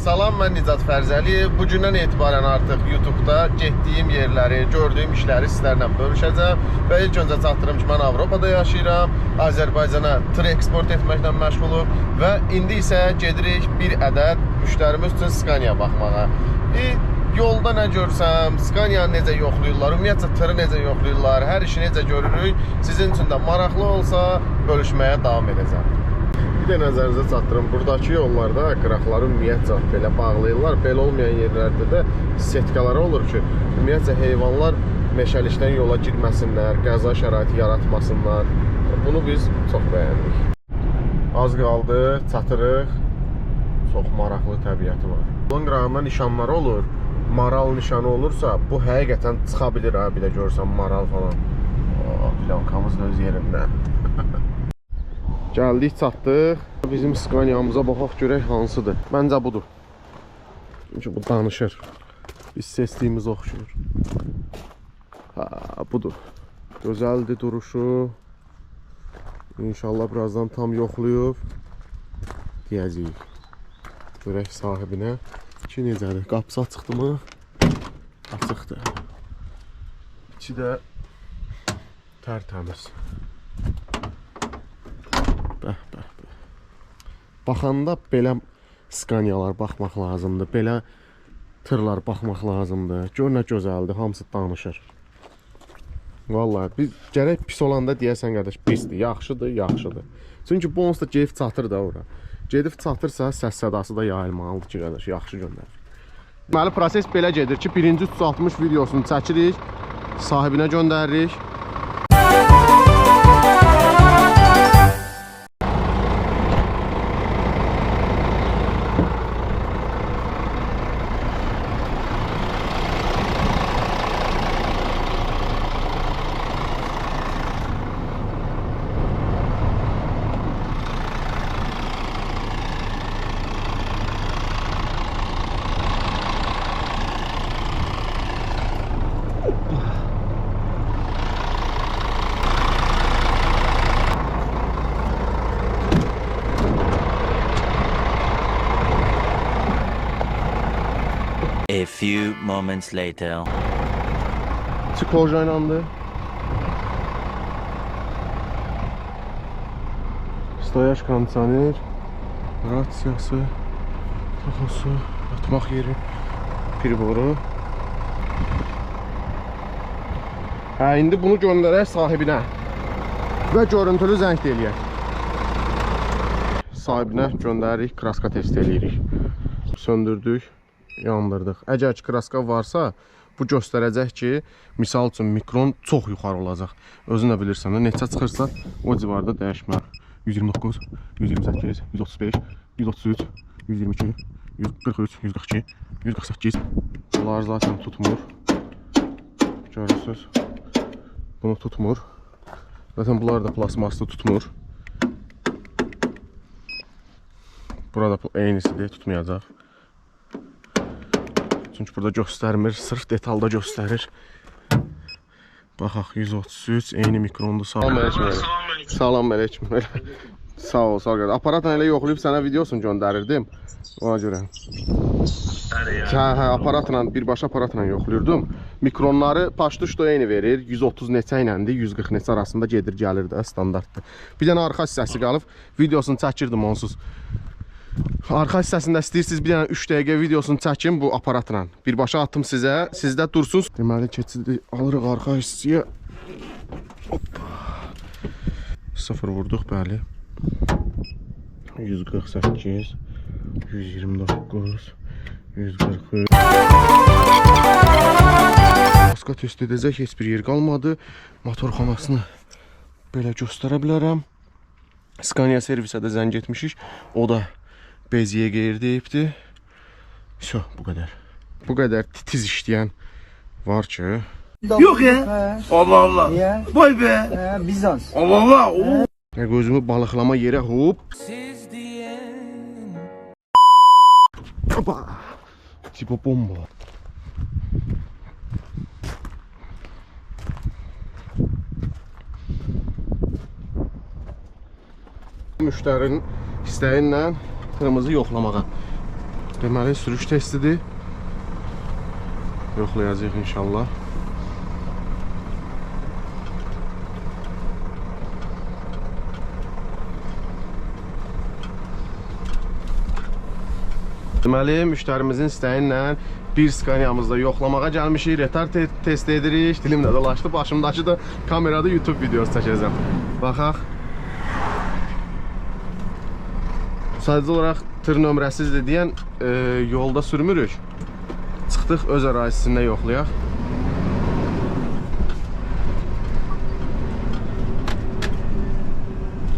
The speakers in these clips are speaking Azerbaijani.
Salam, mən Nicat Fərzəliyev. Bugündən etibarən artıq YouTube'da getdiyim yerləri, gördüyüm işləri sizlərlə bölüşəcəm. Və ilk öncə çatdırım ki, mən Avropada yaşayıram. Azərbaycana tır eksport etməklə məşğulum. Və indi isə gedirik bir ədəd müştərimiz üçün Scania baxmağa. Yolda nə görsəm, Scania'nı necə yoxlayırlar, ümumiyyətcə tırı necə yoxlayırlar, hər işi necə görürük. Sizin üçün də maraqlı olsa, bölüşməyə davam edəcəm. Bir də nəzərinizə çatdırım, buradakı yollarda qıraqları ümumiyyətcə belə bağlayırlar. Belə olmayan yerlərdə də setkaları olur ki, ümumiyyətcə heyvanlar meşəlikdən yola girməsinlər, qəza şəraiti yaratmasınlar. Bunu biz çox bəyəndik. Az qaldı, çatırıq. Çox maraqlı təbiəti var. Yolun qırağında nişanları olur. Maral nişanı olursa, bu həqiqətən çıxa bilir ha, bir də görsən maral falan. Plankamız da öz yerində. Gəldik, çatdıq. Bizim Scania'mıza baxaq görək hansıdır. Məncə budur. Çünki bu danışır. Biz seçdiyimiz oxşuyur. Budur. Gözəldir duruşu. İnşallah birazdan tam yoxlayıb deyəcəyik. Görək sahibinə. İçi necədir? Qapısı açıqdır mı? Açıqdır. İçi də tərtəmiz. Baxanda belə Scanialar baxmaq lazımdır. Belə tırlar baxmaq lazımdır. Gör nə gözəldir, hamısı danışır. Vallahi biz gərək pis olanda deyəsən qardaş, pisdir, yaxşıdır, yaxşıdır. Çünki bu onsuz da gedib çatır da ora. Gedib çatırsa səs sədası da yayılmalıdır ki, qardaş, yaxşı göndərir. Deməli, proses belə gedir ki, birinci 360 videosunu çəkirik, sahibinə göndəririk. A few moments later. Çıkoj oynandı. Stoyaş kondisioner. Rasyası. Takosu. Yatmaq yeri. Priboru. İndi bunu göndərək sahibinə. Və görüntülü zəng eləyək. Sahibinə göndəririk, kraska test eləyirik. Söndürdük. Yandırdıq. Əgər ki kraska varsa, bu göstərəcək ki, misal üçün mikron çox yuxarı olacaq. Özün də bilirsən, neçə çıxırsa, o civarda dəyişmə. 129, 128, 135, 133, 122, 143, 142, 148. Bunlar zaten tutmur. Görürsünüz. Bunu tutmur. Zaten bunlar da plasmaslı tutmur. Burada eynisidir, tutmayacaq. Çünki burada göstərmir, sırf detalda göstərir. Baxaq, 133, eyni mikronda. Salam əleykum. Salam əleykum. Sağ ol, sağ ol. Aparatla elə yoxlayıb sənə videosunu göndərirdim. Ona görə. Aparatla, birbaşa aparatla yoxlayırdım. Mikronları paştuşda eyni verir. 130 neçə iləndir, 140 neçə arasında gedir, gəlir də, standartdır. Bir dənə arxa hissəsi qalıb, videosunu çəkirdim onsuz. Arxa hissəsində istəyirsiniz bir dənə 3 dəqiqə videosunu çəkin bu aparatla. Birbaşa atım sizə, sizdə dursun. Deməli, keçidi alırıq arxa hissəyə. Sıfır vurduq, bəli. 148, 129, 143. Kaska test edəcək, heç bir yer qalmadı. Motorxanasını belə göstərə bilərəm. Scania servisə də zəng etmişik. O da beziyə qeyir deyibdi. Bu qədər. Bu qədər titiz işləyən var ki. Yox ya. Allah Allah. Vay be. Bizans. Allah Allah. Gözümü balıqlama yerə hop. Tipo bomba. Müştərinin istəyinlə tırımızı yoxlamağa Deməli, sürüş testidir. Yoxlayacağıq inşallah. Deməli, müştərimizin istəyi ilə bir Scania'mızda yoxlamağa gəlmişik, retard test edirik. Dilim də dolaşdı, başımdakı da kamerada YouTube videosu çəkəcəm. Baxaq. Sadəcə olaraq tır nömrəsizdir deyən yolda sürmürük. Çıxdıq öz ərazisində yoxlayaq.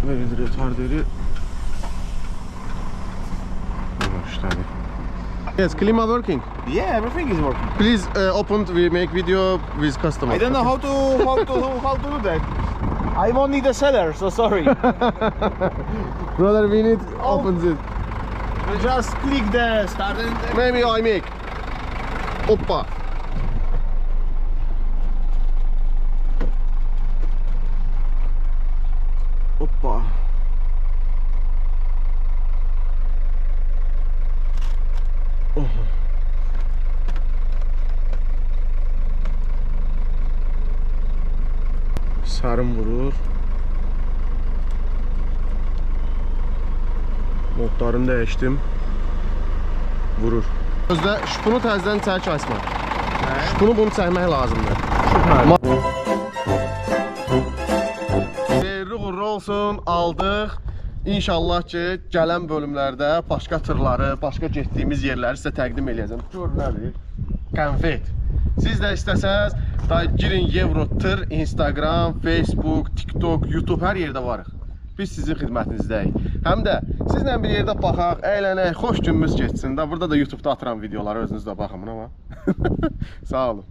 Verilir, retarderi. Yes, klima working. Yeah, everything is working. Please open. We make video with customer. I don't know how to do that. I won't need a seller, so sorry. Brother, we need open it. Just click the start and Maybe I make. Hoppa. Hoppa. Sarım vurur. Modlarını dəyişdim. Vurur. Özdə şpunu təzədən çək açma. Şpunu bunu çəkmək lazımdır. Xeyirli uğurlu olsun, aldıq. İnşallah ki, gələn bölümlərdə başqa tırları, başqa getdiyimiz yerləri sizə təqdim edəcəm. Gör nədir? Konfet. Siz də istəsəz, girin Evrotır, Instagram, Facebook, TikTok, YouTube, hər yerdə varıq. Biz sizin xidmətinizdəyik. Həm də sizlə bir yerdə baxaq, əylənək, xoş günümüz geçsin. Burada da YouTube'da atıram videoları, özünüz də baxın buna. Sağ olun.